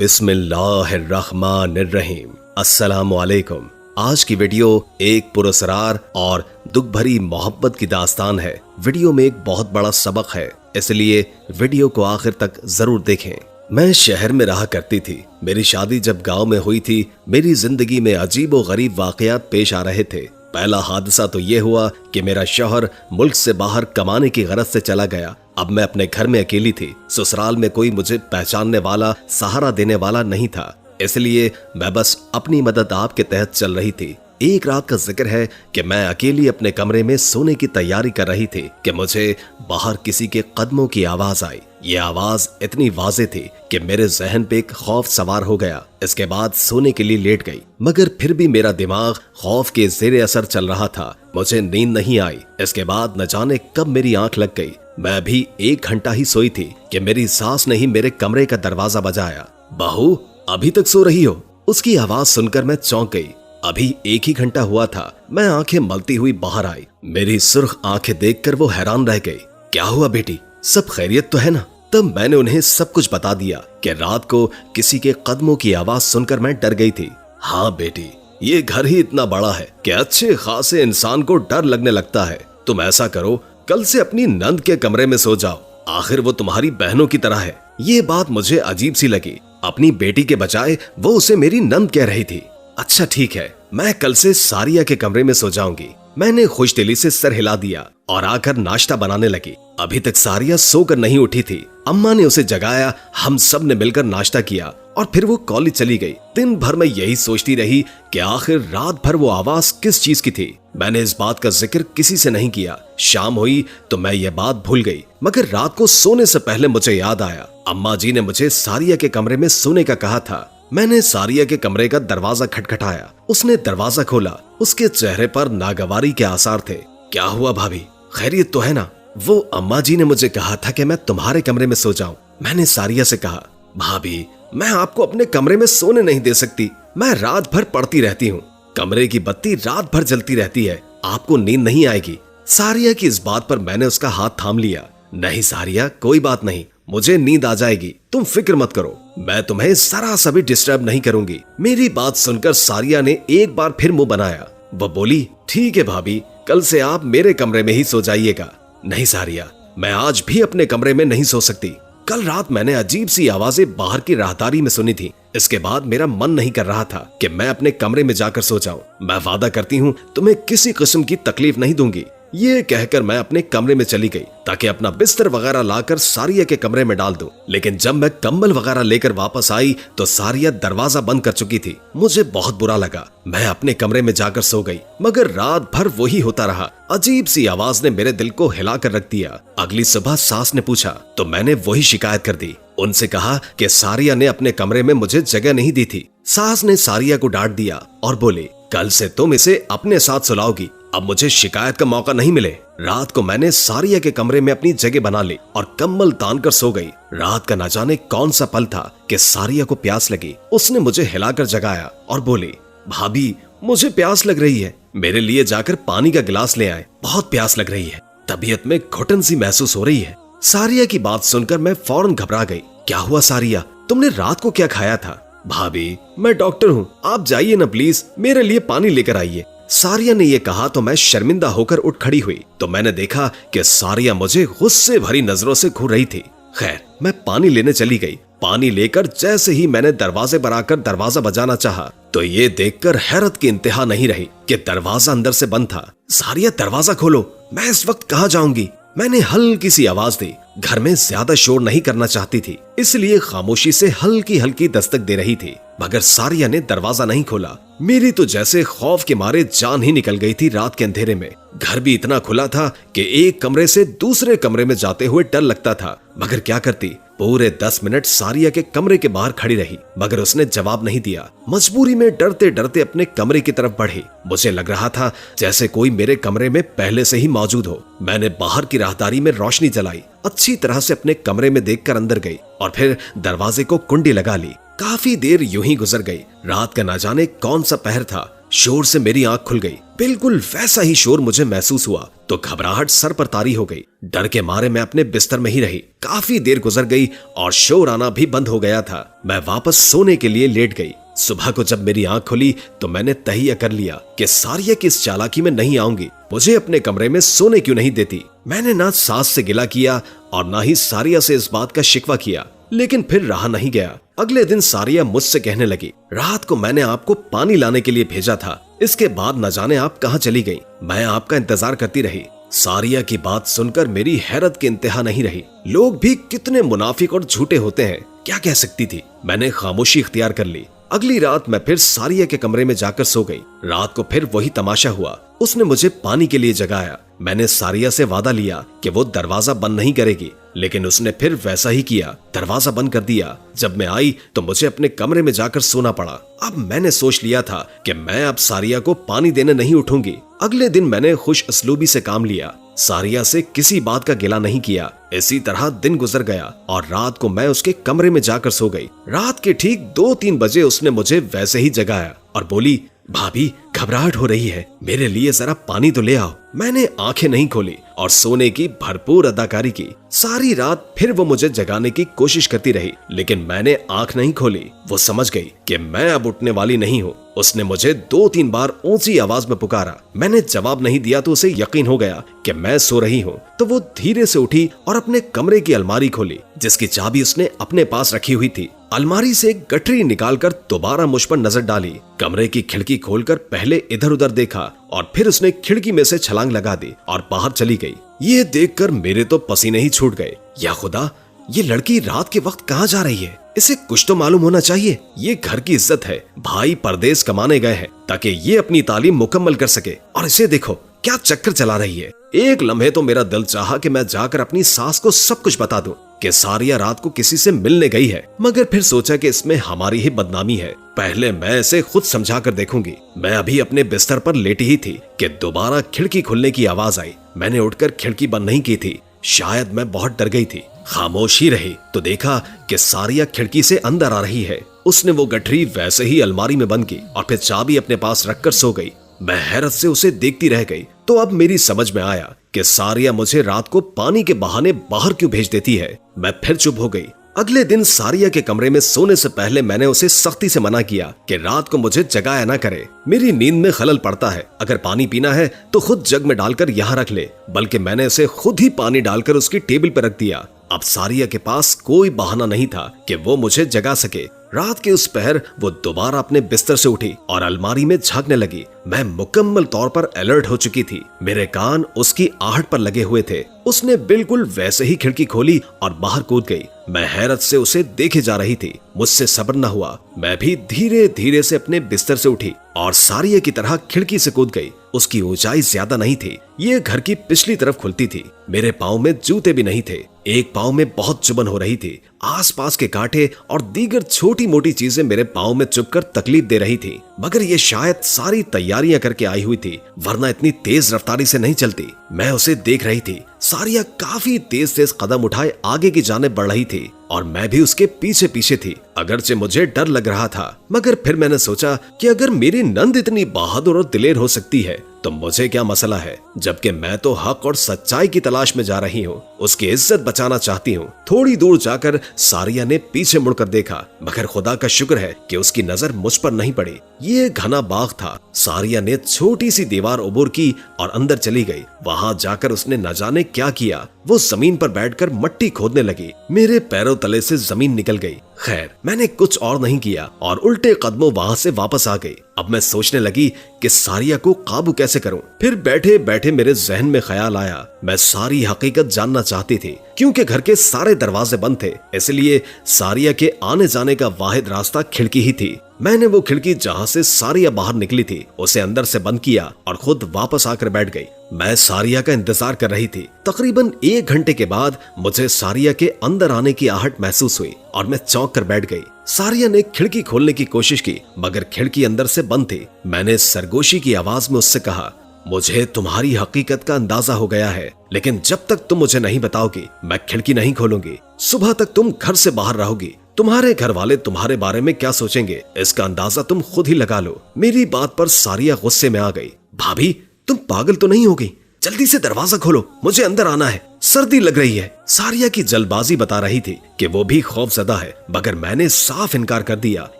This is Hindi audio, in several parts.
बिस्मिल्लाहिर्रहमानिर्रहीम। अस्सलामुअलैकुम। आज की वीडियो एक पुरस्कार और दुख भरी मोहब्बत की दास्तान है। वीडियो में एक बहुत बड़ा सबक है, इसलिए वीडियो को आखिर तक जरूर देखें। मैं शहर में रहा करती थी। मेरी शादी जब गांव में हुई थी, मेरी जिंदगी में अजीब व गरीब वाकयात पेश आ रहे थे। पहला हादसा तो ये हुआ कि मेरा शौहर मुल्क से बाहर कमाने की गरज से चला गया। अब मैं अपने घर में अकेली थी। ससुराल में कोई मुझे पहचानने वाला, सहारा देने वाला नहीं था, इसलिए मैं बस अपनी मदद आपके तहत चल रही थी। एक रात का जिक्र है कि मैं अकेली अपने कमरे में सोने की तैयारी कर रही थी कि मुझे बाहर किसी के कदमों की आवाज आई। ये आवाज इतनी वाज़ेह थी कि मेरे जहन पे एक खौफ सवार हो गया। इसके बाद सोने के लिए लेट गई, मगर फिर भी मेरा दिमाग खौफ के ज़ेरे असर चल रहा था। मुझे नींद नहीं आई। इसके बाद न जाने कब मेरी आंख लग गई। मैं अभी 1 घंटा ही सोई थी कि मेरी सास ने ही मेरे कमरे का दरवाजा बजाया। बहू, अभी तक सो रही हो? उसकी आवाज सुनकर मैं चौंक गई। अभी 1 ही घंटा हुआ था। मैं आंखें मलती हुई बाहर आई। मेरी सुर्ख आंखें देखकर वो हैरान रह गई। क्या हुआ बेटी, सब खैरियत तो है ना? तब मैंने उन्हें सब कुछ बता दिया कि रात को किसी के कदमों की आवाज सुनकर मैं डर गई थी। हाँ बेटी, ये घर ही इतना बड़ा है कि अच्छे खासे इंसान को डर लगने लगता है। तुम ऐसा करो, कल से अपनी नंद के कमरे में सो जाओ। आखिर वो तुम्हारी बहनों की तरह है। ये बात मुझे अजीब सी लगी। अपनी बेटी के बजाय वो उसे मेरी नंद कह रही थी। अच्छा ठीक है, मैं कल से सारिया के कमरे में सो जाऊंगी। मैंने खुशदिली से सर हिला दिया और आकर नाश्ता बनाने लगी। अभी तक सारिया सोकर नहीं उठी थी। अम्मा ने उसे जगाया। हम सब ने मिलकर नाश्ता किया और फिर वो कॉलेज चली गई। दिन भर मैं यही सोचती रही कि आखिर रात भर वो आवाज किस चीज की थी। मैंने इस बात का जिक्र किसी से नहीं किया। शाम हुई तो मैं ये बात भूल गई, मगर रात को सोने से पहले मुझे याद आया, अम्मा जी ने मुझे सारिया के कमरे में सोने का कहा था। मैंने सारिया के कमरे का दरवाजा खटखटाया। उसने दरवाजा खोला। उसके चेहरे पर नागवारी के आसार थे। क्या हुआ भाभी, खैरियत तो है ना? वो अम्मा जी ने मुझे कहा था कि मैं तुम्हारे कमरे में सो जाऊं। मैंने सारिया से कहा, भाभी मैं आपको अपने कमरे में सोने नहीं दे सकती। मैं रात भर पढ़ती रहती हूँ। कमरे की बत्ती रात भर जलती रहती है, आपको नींद नहीं आएगी। सारिया की इस बात पर मैंने उसका हाथ थाम लिया। नहीं सारिया, कोई बात नहीं, मुझे नींद आ जाएगी, तुम फिक्र मत करो। मैं तुम्हें जरा सा भी डिस्टर्ब नहीं करूंगी। मेरी बात सुनकर सारिया ने एक बार फिर मुंह बनाया। वह बोली, ठीक है भाभी, कल से आप मेरे कमरे में ही सो जाइएगा। नहीं सारिया, मैं आज भी अपने कमरे में नहीं सो सकती। कल रात मैंने अजीब सी आवाजें बाहर की राहदारी में सुनी थी। इसके बाद मेरा मन नहीं कर रहा था कि मैं अपने कमरे में जाकर सो जाऊं। मैं वादा करती हूँ तुम्हें किसी किस्म की तकलीफ नहीं दूंगी। ये कहकर मैं अपने कमरे में चली गई ताकि अपना बिस्तर वगैरह लाकर सारिया के कमरे में डाल दूं। लेकिन जब मैं कंबल वगैरह लेकर वापस आई तो सारिया दरवाजा बंद कर चुकी थी। मुझे बहुत बुरा लगा। मैं अपने कमरे में जाकर सो गई, मगर रात भर वही होता रहा। अजीब सी आवाज ने मेरे दिल को हिला कर रख दिया। अगली सुबह सास ने पूछा तो मैंने वही शिकायत कर दी। उनसे कहा कि सारिया ने अपने कमरे में मुझे जगह नहीं दी थी। सास ने सारिया को डांट दिया और बोली, कल से तुम इसे अपने साथ सुलाओगी, अब मुझे शिकायत का मौका नहीं मिले। रात को मैंने सारिया के कमरे में अपनी जगह बना ली और कंबल तान कर सो गई। रात का न जाने कौन सा पल था कि सारिया को प्यास लगी। उसने मुझे हिलाकर जगाया और बोली, भाभी मुझे प्यास लग रही है, मेरे लिए जाकर पानी का गिलास ले आए, बहुत प्यास लग रही है, तबीयत में घुटन सी महसूस हो रही है। सारिया की बात सुनकर मैं फौरन घबरा गई। क्या हुआ सारिया, तुमने रात को क्या खाया था? भाभी मैं डॉक्टर हूँ, आप जाइए ना प्लीज, मेरे लिए पानी लेकर आइए। सारिया ने यह कहा तो मैं शर्मिंदा होकर उठ खड़ी हुई तो मैंने देखा कि सारिया मुझे गुस्से भरी नजरों से घूर रही थी। खैर, मैं पानी लेने चली गई। पानी लेकर जैसे ही मैंने दरवाजे पर आकर दरवाजा बजाना चाहा तो ये देखकर हैरत की इंतहा नहीं रही कि दरवाजा अंदर से बंद था। सारिया दरवाजा खोलो, मैं इस वक्त कहाँ जाऊंगी? मैंने हल्की सी आवाज दी। घर में ज्यादा शोर नहीं करना चाहती थी, इसलिए खामोशी से हल्की हल्की दस्तक दे रही थी, मगर सारिया ने दरवाजा नहीं खोला। मेरी तो जैसे खौफ के मारे जान ही निकल गई थी। रात के अंधेरे में घर भी इतना खुला था कि एक कमरे से दूसरे कमरे में जाते हुए डर लगता था, मगर क्या करती। पूरे 10 मिनट सारिया के कमरे के बाहर खड़ी रही, मगर उसने जवाब नहीं दिया। मजबूरी में डरते डरते अपने कमरे की तरफ बढ़ी। मुझे लग रहा था जैसे कोई मेरे कमरे में पहले से ही मौजूद हो। मैंने बाहर की राहदारी में रोशनी जलाई, अच्छी तरह से अपने कमरे में देखकर अंदर गई और फिर दरवाजे को कुंडी लगा ली। काफी देर यूं ही गुजर गई। रात का ना जाने कौन सा पहर था। शोर से मेरी आंख खुल गई। बिल्कुल वैसा ही शोर मुझे महसूस हुआ तो घबराहट सर पर तारी हो गई। डर के मारे मैं अपने बिस्तर में ही रही। काफी देर गुजर गई और शोर आना भी बंद हो गया था। मैं वापस सोने के लिए लेट गई। सुबह को जब मेरी आंख खुली तो मैंने तहिया कर लिया कि सारिया की इस चालाकी में नहीं आऊंगी। मुझे अपने कमरे में सोने क्यों नहीं देती। मैंने ना सास से गिला किया और ना ही सारिया से इस बात का शिकवा किया, लेकिन फिर रहा नहीं गया। अगले दिन सारिया मुझसे कहने लगी, रात को मैंने आपको पानी लाने के लिए भेजा था, इसके बाद न जाने आप कहाँ चली गई। मैं आपका इंतजार करती रही। सारिया की बात सुनकर मेरी हैरत की इंतहा नहीं रही। लोग भी कितने मुनाफिक और झूठे होते हैं, क्या कह सकती थी। मैंने खामोशी इख्तियार कर ली। अगली रात मैं फिर सारिया के कमरे में जाकर सो गई। रात को फिर वही तमाशा हुआ। उसने मुझे पानी के लिए जगाया। मैंने सारिया से वादा लिया कि वो दरवाजा बंद नहीं करेगी, लेकिन उसने फिर वैसा ही किया, दरवाजा बंद कर दिया। जब मैं आई तो मुझे अपने कमरे में जाकर सोना पड़ा। अब मैंने सोच लिया था कि मैं अब सारिया को पानी देने नहीं उठूंगी। अगले दिन मैंने खुश असलूबी से काम लिया। सारिया से किसी बात का गिला नहीं किया। इसी तरह दिन गुजर गया और रात को मैं उसके कमरे में जाकर सो गई। रात के ठीक 2-3 बजे उसने मुझे वैसे ही जगाया और बोली, भाभी घबराहट हो रही है, मेरे लिए जरा पानी तो ले आओ। मैंने आंखें नहीं खोली और सोने की भरपूर अदाकारी की। सारी रात फिर वो मुझे जगाने की कोशिश करती रही, लेकिन मैंने आंख नहीं खोली। वो समझ गई कि मैं अब उठने वाली नहीं हूँ। उसने मुझे 2-3 बार ऊंची आवाज में पुकारा। मैंने जवाब नहीं दिया तो उसे यकीन हो गया कि मैं सो रही हूँ। तो वो धीरे से उठी और अपने कमरे की अलमारी खोली, जिसकी चाबी उसने अपने पास रखी हुई थी। अलमारी से एक गठरी निकालकर दोबारा मुझ पर नजर डाली। कमरे की खिड़की खोलकर पहले इधर उधर देखा और फिर उसने खिड़की में से छलांग लगा दी और बाहर चली गई। ये देखकर मेरे तो पसीने ही छूट गए। या खुदा, ये लड़की रात के वक्त कहाँ जा रही है? इसे कुछ तो मालूम होना चाहिए। ये घर की इज्जत है। भाई परदेश कमाने गए हैं ताकि ये अपनी तालीम मुकम्मल कर सके, और इसे देखो क्या चक्कर चला रही है। एक लम्हे तो मेरा दिल चाहा कि मैं जाकर अपनी सास को सब कुछ बता दूं कि सारिया रात को किसी से मिलने गई है, मगर फिर सोचा कि इसमें हमारी ही बदनामी है। पहले मैं इसे खुद समझा कर देखूंगी। मैं अभी अपने बिस्तर पर लेटी ही थी कि दोबारा खिड़की खुलने की आवाज आई। मैंने उठकर खिड़की बंद नहीं की थी। शायद मैं बहुत डर गई थी। खामोशी रही तो देखा कि सारिया खिड़की से अंदर आ रही है। उसने वो गठरी वैसे ही अलमारी में बंद की और फिर चाबी अपने पास रखकर सो गई। मैं हैरत से उसे देखती रह गई। तो अब मेरी समझ में आया कि सारिया मुझे रात को पानी के बहाने बाहर क्यों भेज देती है। मैं फिर चुप हो गई। अगले दिन सारिया के कमरे में सोने से पहले मैंने उसे सख्ती से मना किया कि रात को मुझे जगाया ना करे। मेरी नींद में खलल पड़ता है। अगर पानी पीना है तो खुद जग में डालकर यहाँ रख ले। बल्कि मैंने उसे खुद ही पानी डालकर उसकी टेबल पर रख दिया। अब सारिया के पास कोई बहाना नहीं था कि वो मुझे जगा सके। रात के उस पहर वो दोबारा अपने बिस्तर से उठी और अलमारी में झांकने लगी। मैं मुकम्मल तौर पर अलर्ट हो चुकी थी। मेरे कान उसकी आहट पर लगे हुए थे। उसने बिल्कुल वैसे ही खिड़की खोली और बाहर कूद गई। मैं हैरत से उसे देखे जा रही थी। मुझसे सब्र न हुआ। मैं भी धीरे धीरे से अपने बिस्तर से उठी और सारिया की तरह खिड़की से कूद गई। उसकी ऊंचाई ज्यादा नहीं थी। ये घर की पिछली तरफ खुलती थी। मेरे पाँव में जूते भी नहीं थे। एक पाँव में बहुत चुभन हो रही थी। आसपास के कांटे और दीगर छोटी मोटी चीजें मेरे पाँव में चुभकर तकलीफ दे रही थी, मगर ये शायद सारी तैयारियां करके आई हुई थी, वरना इतनी तेज रफ्तारी से नहीं चलती। मैं उसे देख रही थी। सारिया काफी तेज तेज कदम उठाए आगे की जाने बढ़ रही थी और मैं भी उसके पीछे पीछे थी। अगरचे मुझे डर लग रहा था, मगर फिर मैंने सोचा कि अगर मेरी नंद इतनी बहादुर और दिलेर हो सकती है तो मुझे क्या मसला है, जबकि मैं तो हक और सच्चाई की तलाश में जा रही हूँ। उसकी इज्जत बचाना चाहती हूँ। थोड़ी दूर जाकर सारिया ने पीछे मुड़कर देखा, मगर खुदा का शुक्र है कि उसकी नजर मुझ पर नहीं पड़ी। ये घना बाग था। सारिया ने छोटी सी दीवार उबूर की और अंदर चली गई। वहां जाकर उसने न जाने क्या किया। वो जमीन पर बैठकर मट्टी खोदने लगी। मेरे पैरों तले से जमीन निकल गई। खैर, मैंने कुछ और नहीं किया और उल्टे कदमों वहां से वापस आ गई। अब मैं सोचने लगी कि सारिया को काबू कैसे करूं। फिर बैठे बैठे मेरे जहन में ख्याल आया, मैं सारी हकीकत जानना चाहती थी। क्योंकि घर के सारे दरवाजे बंद थे, इसलिए सारिया के आने जाने का वाहिद रास्ता खिड़की ही थी। मैंने वो खिड़की जहां से सारिया बाहर निकली थी उसे अंदर से बंद किया और खुद वापस आकर बैठ गई। मैं सारिया का इंतजार कर रही थी। तकरीबन 1 घंटे के बाद मुझे सारिया के अंदर आने की आहट महसूस हुई और मैं चौंक कर बैठ गई। सारिया ने खिड़की खोलने की कोशिश की, मगर खिड़की अंदर से बंद थी। मैंने सरगोशी की आवाज में उससे कहा, मुझे तुम्हारी हकीकत का अंदाजा हो गया है, लेकिन जब तक तुम मुझे नहीं बताओगी मैं खिड़की नहीं खोलूंगी। सुबह तक तुम घर से बाहर रहोगी। तुम्हारे घर वाले तुम्हारे बारे में क्या सोचेंगे इसका अंदाजा तुम खुद ही लगा लो। मेरी बात पर सारिया गुस्से में आ गई। भाभी तुम पागल तो नहीं हो गई? जल्दी से दरवाजा खोलो, मुझे अंदर आना है, सर्दी लग रही है। सारिया की जल्दबाजी बता रही थी कि वो भी खौफजदा है, मगर मैंने साफ इनकार कर दिया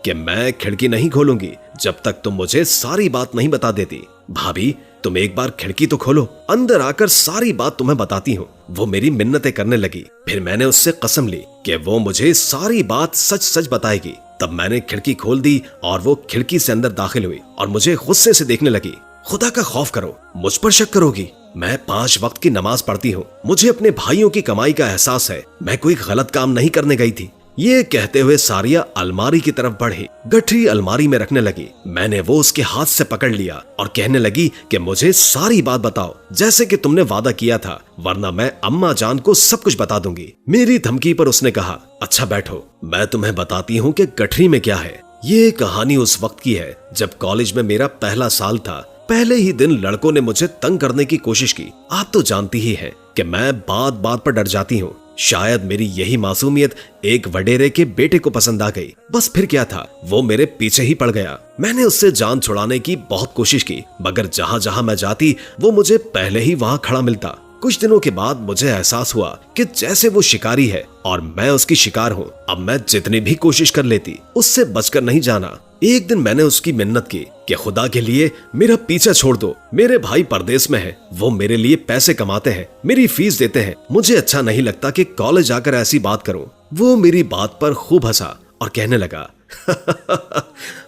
कि मैं खिड़की नहीं खोलूंगी जब तक तुम मुझे सारी बात नहीं बता देती। भाभी तुम एक बार खिड़की तो खोलो, अंदर आकर सारी बात तुम्हें बताती हूँ। वो मेरी मिन्नतें करने लगी। फिर मैंने उससे कसम ली कि वो मुझे सारी बात सच सच बताएगी। तब मैंने खिड़की खोल दी और वो खिड़की से अंदर दाखिल हुई और मुझे गुस्से से देखने लगी। खुदा का खौफ करो, मुझ पर शक करोगी? मैं 5 वक्त की नमाज पढ़ती हूँ, मुझे अपने भाइयों की कमाई का एहसास है, मैं कोई गलत काम नहीं करने गई थी। ये कहते हुए सारिया अलमारी की तरफ बढ़ी, गठरी अलमारी में रखने लगी। मैंने वो उसके हाथ से पकड़ लिया और कहने लगी कि मुझे सारी बात बताओ, जैसे कि तुमने वादा किया था, वरना मैं अम्मा जान को सब कुछ बता दूंगी। मेरी धमकी पर उसने कहा, अच्छा बैठो, मैं तुम्हें बताती हूँ कि गठरी में क्या है। ये कहानी उस वक्त की है जब कॉलेज में मेरा पहला साल था। पहले ही दिन लड़कों ने मुझे तंग करने की कोशिश की। आप तो जानती ही हैं कि मैं बात बात पर डर जाती हूँ। शायद मेरी यही मासूमियत एक वडेरे के बेटे को पसंद आ गई। बस फिर क्या था, वो मेरे पीछे ही पड़ गया। मैंने उससे जान छुड़ाने की बहुत कोशिश की, मगर जहाँ जहाँ मैं जाती वो मुझे पहले ही वहाँ खड़ा मिलता। कुछ दिनों के बाद मुझे एहसास हुआ कि जैसे वो शिकारी है और मैं उसकी शिकार हूँ। अब मैं जितनी भी कोशिश कर लेती उससे बचकर नहीं जाना। एक दिन मैंने उसकी मिन्नत की कि खुदा के लिए मेरा पीछा छोड़ दो, मेरे भाई परदेश में है, वो मेरे लिए पैसे कमाते हैं, मेरी फीस देते हैं, मुझे अच्छा नहीं लगता कि कॉलेज आकर ऐसी बात करूं। वो मेरी बात पर खूब हंसा और कहने लगा,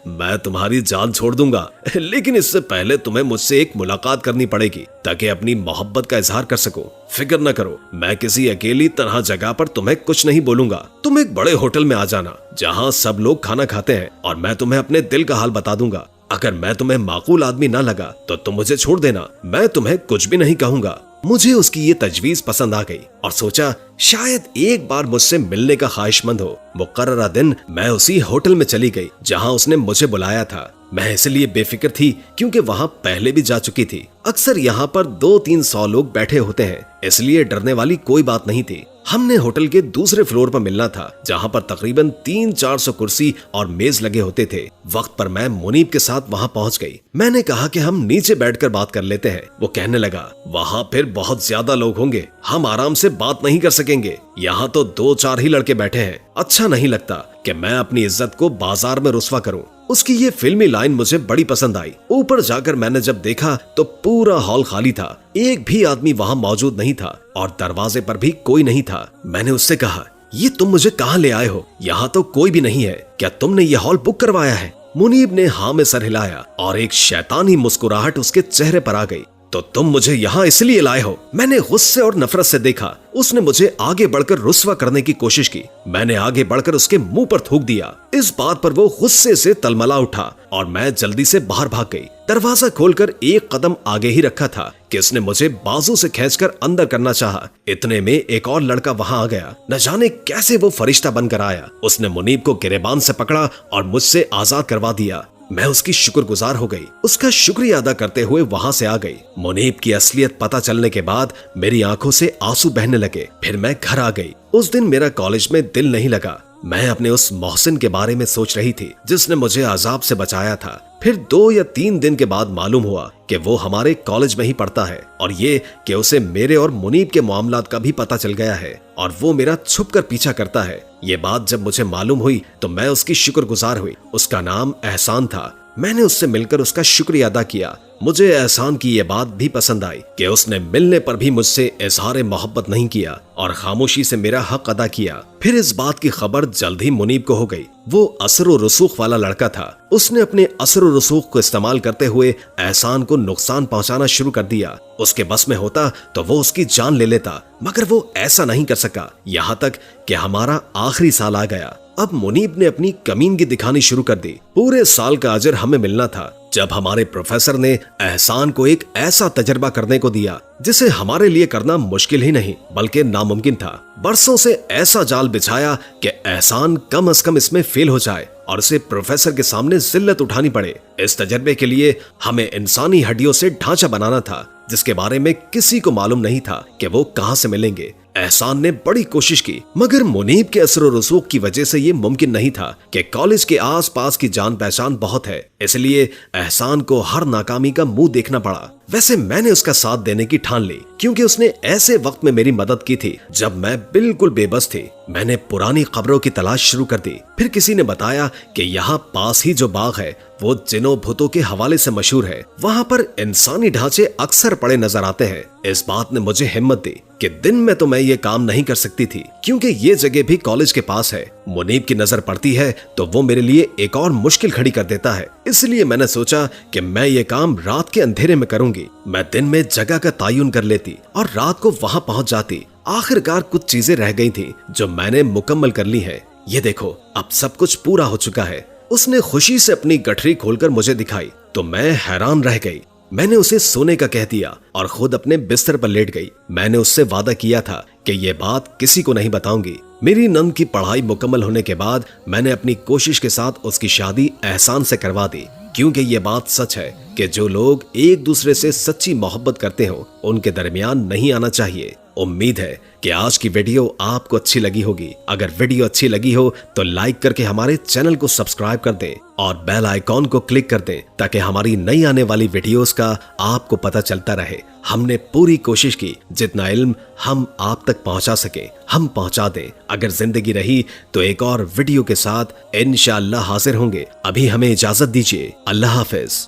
मैं तुम्हारी जान छोड़ दूंगा, लेकिन इससे पहले तुम्हें मुझसे एक मुलाकात करनी पड़ेगी ताकि अपनी मोहब्बत का इजहार कर सकूं। फिक्र न करो, मैं किसी अकेली तन्हा जगह पर तुम्हें कुछ नहीं बोलूंगा। तुम एक बड़े होटल में आ जाना जहां सब लोग खाना खाते हैं और मैं तुम्हें अपने दिल का हाल बता दूंगा। अगर मैं तुम्हें माकूल आदमी ना लगा तो तुम मुझे छोड़ देना, मैं तुम्हें कुछ भी नहीं कहूंगा। मुझे उसकी ये तजवीज पसंद आ गई और सोचा शायद एक बार मुझसे मिलने का ख्वाहिशमंद हो। मुकर्ररा दिन मैं उसी होटल में चली गई जहां उसने मुझे बुलाया था। मैं इसलिए बेफिक्र थी क्योंकि वहां पहले भी जा चुकी थी। अक्सर यहाँ पर 200-300 लोग बैठे होते हैं, इसलिए डरने वाली कोई बात नहीं थी। हमने होटल के दूसरे फ्लोर पर मिलना था जहाँ पर तकरीबन 300-400 कुर्सी और मेज लगे होते थे। वक्त पर मैं मुनीब के साथ वहाँ पहुँच गई। मैंने कहा कि हम नीचे बैठकर बात कर लेते हैं। वो कहने लगा, वहाँ फिर बहुत ज्यादा लोग होंगे, हम आराम से बात नहीं कर सकेंगे। यहाँ तो 2-4 ही लड़के बैठे हैं, अच्छा नहीं लगता कि मैं अपनी इज्जत को बाजार में रुस्वा करूं। उसकी ये फिल्मी लाइन मुझे बड़ी पसंद आई। ऊपर जाकर मैंने जब देखा तो पूरा हॉल खाली था, एक भी आदमी वहाँ मौजूद नहीं था और दरवाजे पर भी कोई नहीं था। मैंने उससे कहा, ये तुम मुझे कहाँ ले आए हो? यहाँ तो कोई भी नहीं है, क्या तुमने ये हॉल बुक करवाया है? मुनीब ने हाँ में सर हिलाया और एक शैतानी मुस्कुराहट उसके चेहरे पर आ गई। तो तुम मुझे यहाँ इसलिए लाए हो? मैंने गुस्से और नफरत से देखा। उसने मुझे आगे बढ़कर रुस्वा करने की कोशिश की। मैंने आगे बढ़कर उसके मुंह पर थूक दिया। इस बात पर वो गुस्से से तलमला उठा और मैं जल्दी से बाहर भाग गई। दरवाजा खोलकर एक कदम आगे ही रखा था कि उसने मुझे बाजू से खींचकर अंदर करना चाहा। इतने में एक और लड़का वहां आ गया। न जाने कैसे वो फरिश्ता बनकर आया। उसने मुनीब को गिरेबान से पकड़ा और मुझसे आजाद करवा दिया। मैं उसकी शुक्रगुजार हो गई, उसका शुक्रिया अदा करते हुए वहां से आ गई। मुनीब की असलियत पता चलने के बाद मेरी आंखों से आंसू बहने लगे। फिर मैं घर आ गई। उस दिन मेरा कॉलेज में दिल नहीं लगा। मैं अपने उस मोहसिन के बारे में सोच रही थी जिसने मुझे अजाब से बचाया था। फिर 2 या 3 दिन के बाद मालूम हुआ कि वो हमारे कॉलेज में ही पढ़ता है और ये कि उसे मेरे और मुनीब के मामलात का भी पता चल गया है और वो मेरा छुपकर पीछा करता है। ये बात जब मुझे मालूम हुई तो मैं उसकी शुक्रगुजार हुई। उसका नाम एहसान था। मैंने उससे मिलकर उसका शुक्रिया अदा किया। मुझे एहसान की ये बात भी पसंद आई कि उसने मिलने पर भी मुझसे इजहार मोहब्बत नहीं किया और खामोशी से मेरा हक अदा किया। फिर इस बात की खबर जल्द ही मुनीब को हो गई। वो असर व रसूख वाला लड़का था। उसने अपने असर व रसूख को इस्तेमाल करते हुए एहसान को नुकसान पहुंचाना शुरू कर दिया। उसके बस में होता तो वो उसकी जान ले लेता, मगर वो ऐसा नहीं कर सका। यहाँ तक कि हमारा आखिरी साल आ गया। अब मुनीब ने अपनी कमीनगी दिखानी शुरू कर दी। पूरे साल का अजर हमें मिलना था। जब हमारे प्रोफेसर ने एहसान को एक ऐसा तजर्बा करने को दिया जिसे हमारे लिए करना मुश्किल ही नहीं बल्कि नामुमकिन था। बरसों से ऐसा जाल बिछाया कि एहसान कम से कम इसमें फेल हो जाए और उसे प्रोफेसर के सामने जिल्लत उठानी पड़े। इस तजर्बे के लिए हमें इंसानी हड्डियों से ढांचा बनाना था जिसके बारे में किसी को मालूम नहीं था कि वो कहां से मिलेंगे। एहसान ने बड़ी कोशिश की, मगर मुनीब के असर और रसूख की वजह से ये मुमकिन नहीं था कि कॉलेज के आसपास की जान पहचान बहुत है, इसलिए एहसान को हर नाकामी का मुंह देखना पड़ा। वैसे मैंने उसका साथ देने की ठान ली, क्योंकि उसने ऐसे वक्त में मेरी मदद की थी जब मैं बिल्कुल बेबस थी। मैंने पुरानी खबरों की तलाश शुरू कर दी। फिर किसी ने बताया कि यहाँ पास ही जो बाग है वो जिनों भूतों के हवाले से मशहूर है, वहाँ पर इंसानी ढांचे अक्सर पड़े नजर आते हैं। इस बात ने मुझे हिम्मत दी कि दिन में तो मैं ये काम नहीं कर सकती थी, क्योंकि ये जगह भी कॉलेज के पास है। मुनीब की नजर पड़ती है तो वो मेरे लिए एक और मुश्किल खड़ी कर देता है, इसलिए मैंने सोचा कि मैं ये काम रात के अंधेरे में करूंगी। मैं दिन में जगह का तायुन कर लेती और रात को वहाँ पहुँच जाती। आखिरकार कुछ चीजें रह गई थी जो मैंने मुकम्मल कर ली है। ये देखो, अब सब कुछ पूरा हो चुका है। उसने खुशी से अपनी गठरी खोलकर मुझे दिखाई तो मैं हैरान रह गई। मैंने उसे सोने का कह दिया और खुद अपने बिस्तर पर लेट गई। मैंने उससे वादा किया था कि ये बात किसी को नहीं बताऊंगी। मेरी नंद की पढ़ाई मुकम्मल होने के बाद मैंने अपनी कोशिश के साथ उसकी शादी एहसान से करवा दी, क्योंकि ये बात सच है कि जो लोग एक दूसरे से सच्ची मोहब्बत करते हो उनके दरमियान नहीं आना चाहिए। उम्मीद है कि आज की वीडियो आपको अच्छी लगी होगी। अगर वीडियो अच्छी लगी हो तो लाइक करके हमारे चैनल को सब्सक्राइब कर दें और बेल आइकॉन को क्लिक कर दें, ताकि हमारी नई आने वाली वीडियोस का आपको पता चलता रहे। हमने पूरी कोशिश की जितना इल्म हम आप तक पहुंचा सके हम पहुंचा दें। अगर जिंदगी रही तो एक और वीडियो के साथ इंशाअल्लाह हाजिर होंगे। अभी हमें इजाजत दीजिए। अल्लाह हाफिज।